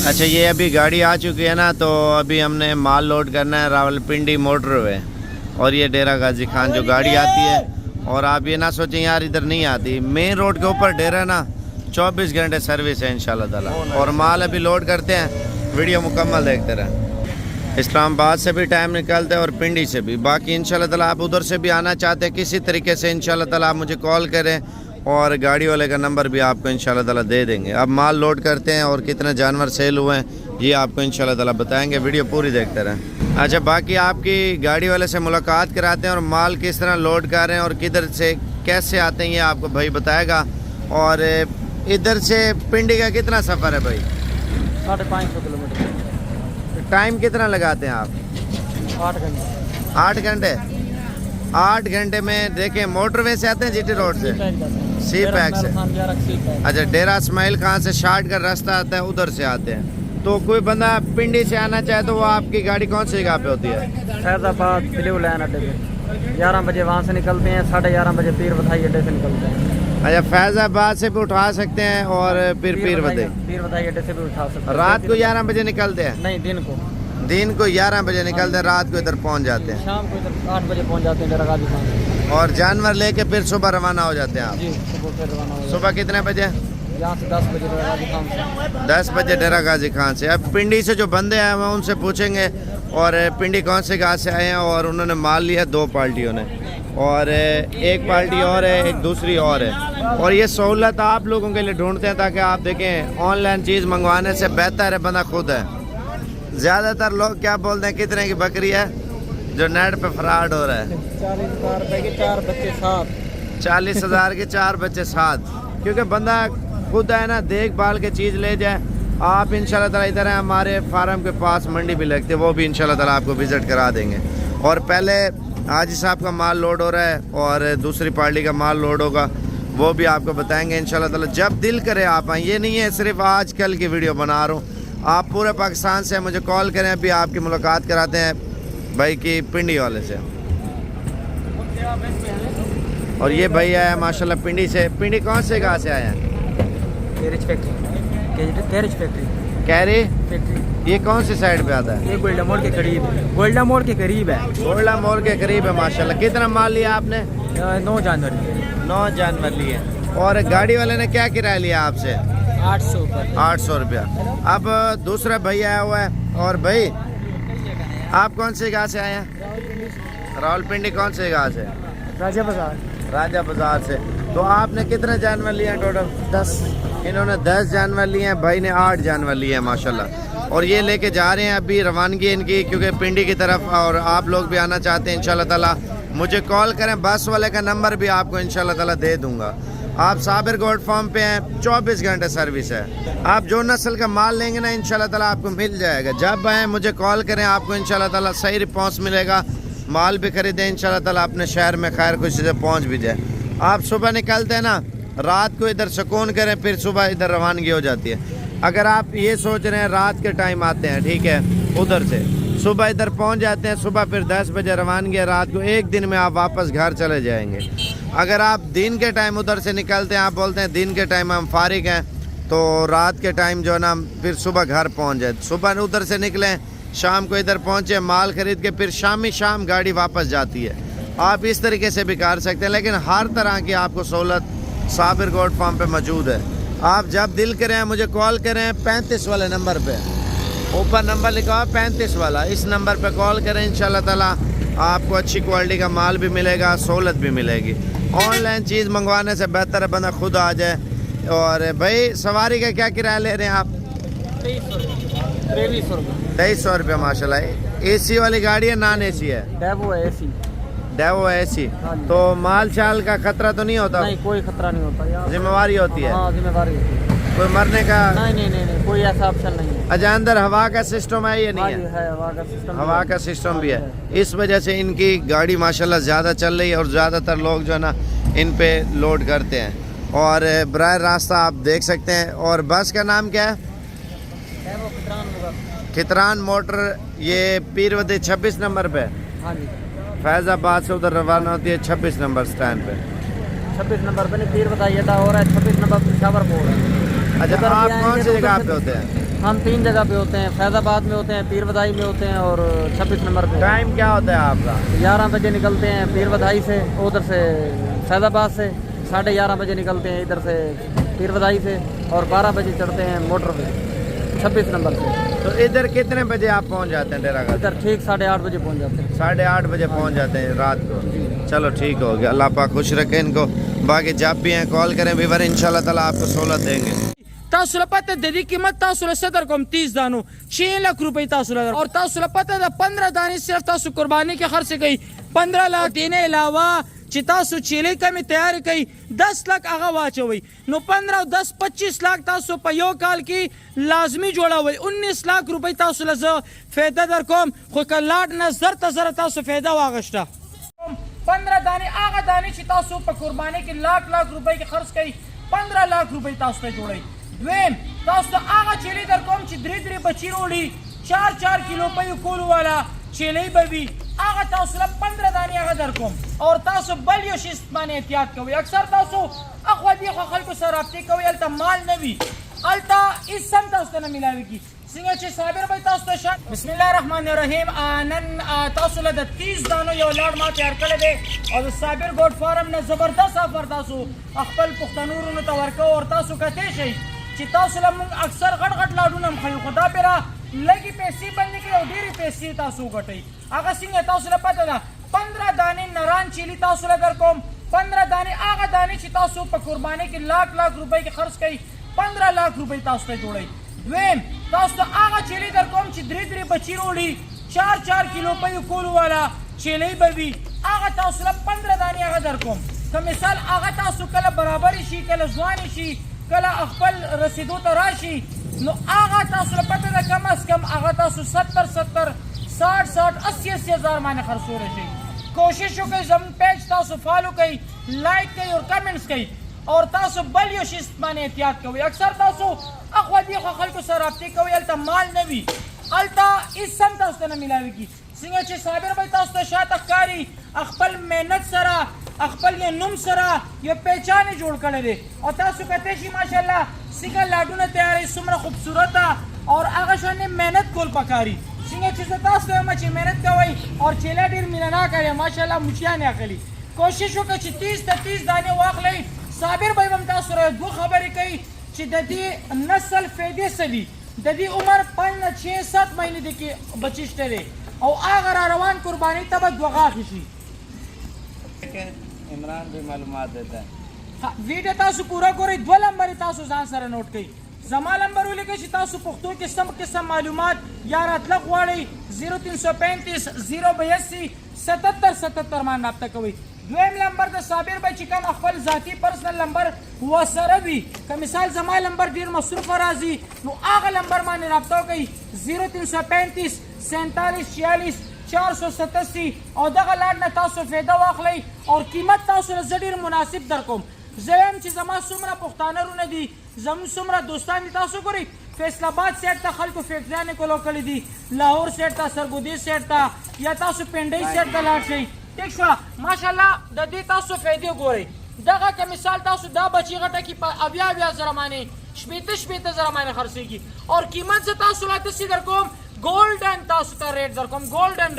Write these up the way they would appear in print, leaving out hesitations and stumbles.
अच्छा, ये अभी गाड़ी आ चुकी है ना, तो अभी हमने माल लोड करना है रावलपिंडी मोटरवे। और ये डेरा गाजी खान जो गाड़ी आती है, और आप ये ना सोचें यार इधर नहीं आती, मेन रोड के ऊपर डेरा ना 24 घंटे सर्विस है इंशाल्लाह ताला। और माल अभी लोड करते हैं, वीडियो मुकम्मल देखते रहें। इस्लामाबाद से भी टाइम निकलता है और पिंडी से भी। बाकी इंशाल्लाह ताला आप उधर से भी आना चाहते हैं किसी तरीके से, इंशाल्लाह ताला आप मुझे कॉल करें और गाड़ी वाले का नंबर भी आपको इंशाल्लाह ताला दे देंगे। अब माल लोड करते हैं और कितने जानवर सेल हुए हैं ये आपको इंशाल्लाह ताला बताएंगे, वीडियो पूरी देखते रहें। अच्छा, बाकी आपकी गाड़ी वाले से मुलाकात कराते हैं और माल किस तरह लोड कर रहे हैं और किधर से कैसे आते हैं ये आपको भाई बताएगा। और इधर से पिंडी का कितना सफ़र है भाई? 550 किलोमीटर। टाइम कितना लगाते हैं आप? 8 घंटे। 8 घंटे? 8 घंटे में देखें मोटरवे से आते हैं जीटी रोड से, सी पैक से। अच्छा, डेरा इस्माइल खां से शार्ट का रास्ता आता है, उधर से आते हैं। तो कोई बंदा पिंडी से आना चाहे तो वो आपकी गाड़ी कौन सी जगह पे होती है? फैजाबाद ब्लू लाइन अड्डे पे 11 बजे वहाँ से निकलते हैं, 11:30 बजे पीर बधाई अड्डे से निकलते हैं। अच्छा, फैजाबाद से भी उठा सकते हैं और फिर पीर बधाई अड्डे से भी उठा सकते हैं। रात को 11 बजे निकलते हैं? नहीं, दिन को 11 बजे निकलते हैं, रात को इधर पहुंच जाते हैं। शाम को इधर 8 बजे पहुंच जाते हैं डेरा गाजी खान। और जानवर लेके फिर सुबह रवाना हो जाते हैं आप? जी, सुबह फिर रवाना हो जाते हैं। सुबह कितने बजे? यहाँ से 10 बजे डेरा गाजी खान से। 10 बजे डेरा गाजी खान से। अब पिंडी से जो बंदे आए हैं उनसे पूछेंगे और पिंडी कौन से गाँव से आए हैं, और उन्होंने माल लिया 2 पार्टियों ने, और एक पार्टी और है, एक दूसरी और है। और ये सहूलत आप लोगों के लिए ढूंढते हैं ताकि आप देखें ऑनलाइन चीज़ मंगवाने से बेहतर है बंदा खुद है। ज़्यादातर लोग क्या बोलते हैं कितने की बकरी है जो नेट पे फ्रॉड हो रहा है? 40,000 रुपए के 4 बच्चे साथ। 40,000 के 4 बच्चे साथ। क्योंकि बंदा खुद है ना, देखभाल के चीज़ ले जाए। आप इंशाल्लाह ताला इधर है, हमारे फार्म के पास मंडी भी लगती है, वो भी इंशाल्लाह ताला आपको विज़िट करा देंगे। और पहले हाजी साहब का माल लोड हो रहा है और दूसरी पार्टी का माल लोड होगा, वो भी आपको बताएंगे इंशाल्लाह ताला। जब दिल करे आप आएँ, ये नहीं है सिर्फ आज कल की वीडियो बना रहा हूँ। आप पूरे पाकिस्तान से मुझे कॉल करें, अभी आपकी मुलाकात कराते हैं भाई की पिंडी वाले से। और ये भाई आया माशाल्लाह पिंडी से। पिंडी कौन से गाँव से आए हैं? Carriage factory. Carry factory. ये कौन सी साइड पे आता है? ये गोल्डा मोड़ के करीब है। गोल्डा मोड़ के करीब है। गोल्डा मोड़ के करीब है माशाल्लाह। कितना माल लिया आपने? 9 जनवरी। 9 जानवर लिए। और गाड़ी वाले ने क्या किराया लिया आपसे? 800 रुपया। अब दूसरा भाई आया हुआ है। और भाई आप कौन से गाँव से आए हैं? रावलपिंडी। कौन से गाँव से? राजा बाजार से। तो आपने कितने जानवर लिए हैं टोटल? 10। इन्होंने 10 जानवर लिए हैं, भाई ने 8 जानवर लिए हैं माशाल्लाह। और ये लेके जा रहे हैं, अभी रवानगी इनकी क्योंकि पिंडी की तरफ। और आप लोग भी आना चाहते हैं इंशाल्लाह ताला मुझे कॉल करें, बस वाले का नंबर भी आपको इंशाल्लाह ताला दे दूंगा। आप साबिर गोल्ड फार्म पे हैं, 24 घंटे सर्विस है। आप जो नस्ल का माल लेंगे ना इंशाल्लाह ताला आपको मिल जाएगा। जब आए मुझे कॉल करें, आपको इंशाल्लाह ताला सही रिस्पॉन्स मिलेगा। माल भी खरीदें इंशाल्लाह ताला, अपने शहर में खैर खुशी से पहुंच भी जाए। आप सुबह निकलते हैं ना, रात को इधर सुकून करें, फिर सुबह इधर रवानगी हो जाती है। अगर आप ये सोच रहे हैं रात के टाइम आते हैं, ठीक है, उधर से सुबह इधर पहुंच जाते हैं, सुबह फिर 10 बजे रवानगी है, रात को 1 दिन में आप वापस घर चले जाएंगे। अगर आप दिन के टाइम उधर से निकलते हैं, आप बोलते हैं दिन के टाइम हम फारिग हैं, तो रात के टाइम जो है ना फिर सुबह घर पहुँच जाए। सुबह उधर से निकलें, शाम को इधर पहुँचे, माल खरीद के फिर शाम गाड़ी वापस जाती है। आप इस तरीके से भी कर सकते हैं, लेकिन हर तरह की आपको सहूलत साबिर गोल्ड फार्म पे मौजूद है। आप जब दिल करें मुझे कॉल करें 35 वाले नंबर पे, ऊपर नंबर लिखा हुआ 35 वाला, इस नंबर पे कॉल करें। इंशाल्लाह ताला आपको अच्छी क्वालिटी का माल भी मिलेगा, सहूलत भी मिलेगी। ऑनलाइन चीज़ मंगवाने से बेहतर है बंदा खुद आ जाए। और भाई सवारी का क्या किराया ले रहे हैं आप? 2300 रुपये माशाल्लाह। AC वाली गाड़ी है, नॉन AC है? Daewoo AC। तो माल चाल का खतरा तो नहीं होता? नहीं, कोई खतरा नहीं होता। जिम्मेवारी होती है? हाँ, जिम्मेवारी होती है। कोई मरने का? नहीं, कोई ऐसा ऑप्शन नहीं है। अच्छा, अंदर हवा का सिस्टम है या नहीं है? हवा का सिस्टम भी है। इस वजह से इनकी गाड़ी माशाल्लाह ज़्यादा चल रही है और ज़्यादातर लोग जो है ना इन पे लोड करते हैं। और बराह रास्ता आप देख सकते हैं। और बस का नाम क्या है? खितरान मोटर। ये पीरवदी 26 नंबर पे? हाँ जी। फैज़ाबाद से उधर रवाना होती है 26 नंबर स्टैंड पे। 26 नंबर पे नहीं, पीर बताइए था, और 26 नंबर पेशावर मोड़ है। अच्छा, आप कौन सी जगह पे होते हैं? हम 3 जगह पे होते हैं, फैज़ाबाद में होते हैं, पीर बधाई में होते हैं और 26 नंबर पे। टाइम क्या होता है आपका? 11 बजे निकलते हैं पीर बधाई से, उधर से फैज़ाबाद से 11:30 बजे निकलते हैं इधर से पीर बधाई से, और 12 बजे चढ़ते हैं मोटर पे 26 नंबर से। तो इधर कितने बजे आप पहुंच जाते हैं डेरा गाजी? इधर ठीक 8:30 बजे पहुंच जाते हैं। 8:30 बजे पहुंच जाते हैं रात को। चलो ठीक हो गया, अल्लाह पाक खुश रखे इनको। बाकी जब भी हैं कॉल करें वीवर, इंशाल्लाह ताला आपको सहूलत देंगे। تاسو له پته د دې قیمت تاسو له صدر کوم 30 دانو 6 लाख रुपए تاسو له और تاسو له پته د 15 دانې صرف تاسو قرباني کې خرڅ کړئ 15 लाख دینه علاوه چې تاسو چيلې کمې تیار کړئ 10 लाख هغه واچوي نو 15 او 10 25 लाख تاسو په یو کال کې لازمی جوړوي 19 लाख रुपए تاسو له فایده در کوم خو کلاټ نه زر ته زر تاسو فایده واغشته 15 دانې هغه دانې چې تاسو په قرباني کې लाख रुपए کې خرڅ کړئ 15 लाख रुपए تاسو ته جوړي دویم تاسو ته هغه چیلې در کوم چې درې بچي وروړي 4 کیلو په یو کولو والا چیلې به وي هغه تاسو له 15 دانې هغه در کوم او تاسو بل یو شی باندې احتیاط کوئ اکثر تاسو اخوا دې خلکو سره رابطې کوئ هلته مال نه وي هلته هېڅ هم تاسو ته نه میلاویږي څنګه چې صابر بھائی تاسو ته بسم الله الرحمن الرحیم نن تاسو له د 30 دانو یو لاډ ما تیار کړی دی او د صابر ګوډ فارم نه زبردست آفر تاسو خپل پښتنو ورونو ته ورکوو او تاسو کتی شئ چې تاسو له موږ اکثر غټ لاډونه هم ښیو خو دا پیره لږې پیسې بندې کړي او ډېرې پیسې تاسو وګټئ هغه څنګه تاسو له پته ده 15 دانې نران چیلي تاسو له در کوم 15 دانې هغه دانې چې تاسو په قربانۍ کې लाख रुपए کې خرڅ کړئ 15 लाख रुपए تاسو ته جوړئ دویم تاسو ته هغه چیلې در کوم چې درې بچي وروړي 4 کیلو په یو کولو والا چیلې به وي هغه تاسو له 15 دانې هغه در کوم که مثال هغه تاسو کله برابرې شي کله ځوانې شي کله خپل رسیدو ته راشي نو هغه تاسو له پته ده کم از کم هغه تاسو 70 60 80 هزار باندې خرڅولی شئ کوشش وکړئ زموږ پیج تاسو فالو کړئ لایک کړئ او کمنټس کړئ اور تاسو بل یو شي باندې احتیاط کوئ اکثر تاسو اخوا دې خلکو سره رابطې کوئ هلته مال نه وي هلته هېڅ هم تاسو ته نه میلاویږي څنګه چې صابر بھائی تاسو ته شاته ښکاري خپل محنت سره خپل یې نوم سره یو پہچان یې جوړ کړی دی او تاسو کتی شي ماشاءالله څنګه لاډونه تیاروي څومره خوبصورته اور هغه شانې محنت کول پکاري څنګه چې زه تاسو ته وایم چې محنت کوئ اور چیله ډېر مینهناکه دی ماشاءالله مچیان یې اخلي کوشش وکړئ چې 30 ته 30 دانې واخلئ صابر بھائی هم تاسو سره دوه خبرې کوي چې د دې نسل فایدې څه دي د دې عمر 5 نه 6 7 مهینې دی کې بچي شته دی او هغه را روان قربانۍ ته به دوه غاښې شي عمران بھی معلومات دیتا ہے ویډیو تاسو پورا ګورئ 2 نمبر تاسو ځان سره نوٹ کړئ زما نمبر ولیکئ چې تاسو پښتو قسم معلومات یا راتله غواړئ 0335 082 77 باندې رابطه کوئ دویم نمبر د صابر بھائی چې کوم خپل ذاتی پرسنل نمبر ورسره وي که مثال زما نمبر ډېر مصروفه راځي نو هغه نمبر باندې رابطه وکړئ 0335 47 46 487 او دغه لاډ نه تاسو فایده واخلئ او قیمت تاسو له زه ډېر مناسب در کوم زه وایم چې زما څومره پښتانه رونه دي زموږ څومره دوستان دي تاسو ګورئ فیصل آباد سیټ ته خلکو فیکټریانې کولو کړي دي لاهور سیټ ته سرګودي سیټ ته یا تاسو پنډۍ سیټ ته لاړ شئ ٹھیک شوه ماشاءالله د دې تاسو فایدې ګورئ دغه که مثال تاسو دا بچي غټه کې په 80 زره باندې 80 زره باندې خرڅېږي او قیمت زه تاسو لا داسې در کوم ګولډن تاسو ته ریټ در کوم ګولډن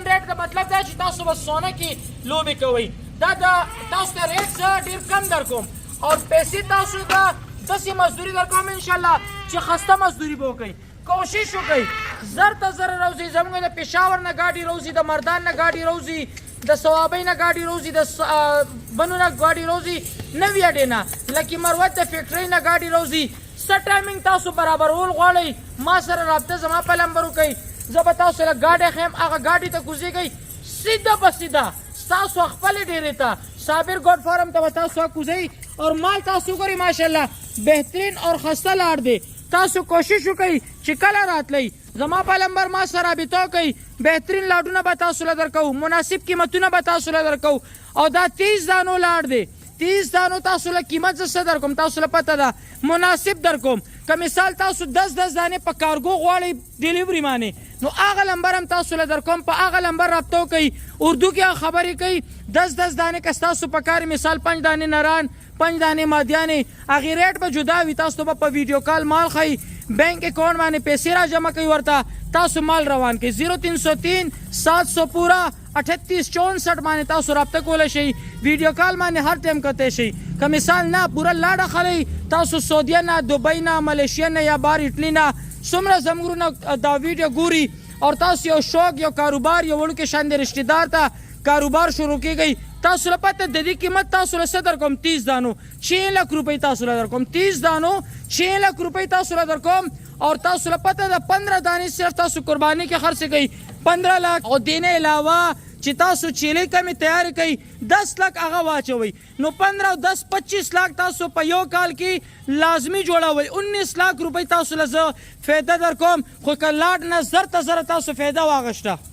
ریټ کا مطلب دا چې تاسو بس سونه کې لوبې کوئ دا تاسو ته ریټ ډېر کم در کوم او پیسې تاسو ته داسې مزدوري در کوم انشاءالله چې خسته مزدوري به وکئ کوشش وکئ زر ته زر روزي زموږ د پېښور نه ګاډي روزي د مردان نه ګاډي روزي د صوابۍ نه ګاډي روزي د بنو نه ګاډي روزي نوي اډې نه لکه مروت د فیکټرۍ نه ګاډي روزي څه ټایمنګ تاسو برابرول غواړئ ما سره رابطه زما په نمبر وکئ زه به تاسو له ګاډی ښیم هغه ګاډي ته کوزېږئ سیده به سیده ستاسو خپلې ډېرې ته صابر ګوډ فارم ته به تاسو کوزئ اور مال تاسو ګورئ ماشاءالله بهترین اور خسته لاډ دی تاسو کوشش وکئ چې کله راتلی زما په نمبر ما سره رابطه وکئ بهترین لاډونه به تاسو له درکوو مناسب قیمتونه به تاسو له درکوو او دا 30 دانو لاډ دی 30 دانو تاسو له قیمت زه څه در کوم تاسو له پته ده مناسب در کوم که مثال تاسو 10 دانې په کارګو غواړئ ډیلیوري باندې نو هغه نمبر هم تاسو له در کوم په هغه نمبر رابطه وکئ اردو کې خبرې کوئ 10 دانې که ستاسو په کار مثال 5 دانې نران 5 دانې مادیانې هغې ریټ به جدا وي تاسو به په ویډیو کال مال ښایي بینک اکاؤنٹ باندې پیسې را جمع کوي ورته تاسو مال روان کړئ 0303 700 پورا 3864 باندې تاسو رابطه کولی شئ ویډیو کال باندې هر ټایم کتی شئ که مثال نه پوره لاړه خلی تاسو سعودیه نه دوبۍ نه ملیشیا نه یا بار اټلي نه څومره زموږ نه دا ویډیو ګوري اور تاسو یو شوق یو کاروبار یو وړوکی شان د رشتې دار ته کاروبار شروع کیږئ تاسو له پته د دې قیمت تاسو له څه درکوم 30 دانو 6 لک روپۍ تاسو له درکوم 30 دانو 6 لک روپۍ تاسو له درکوم اور تاسو له پته د 15 دانې صرف تاسو قرباني کې خرڅ کوي 15 لک او دینه علاوه چې تاسو چیلې کمې تیار کوي 10 لک هغه واچوي نو 15 او 10 25 لک تاسو په یو کال کې لازمی جوړوي 19 لک روپۍ تاسو له زه فایده درکوم خو که لاټ نه زر ته زر تاسو فایده واغشته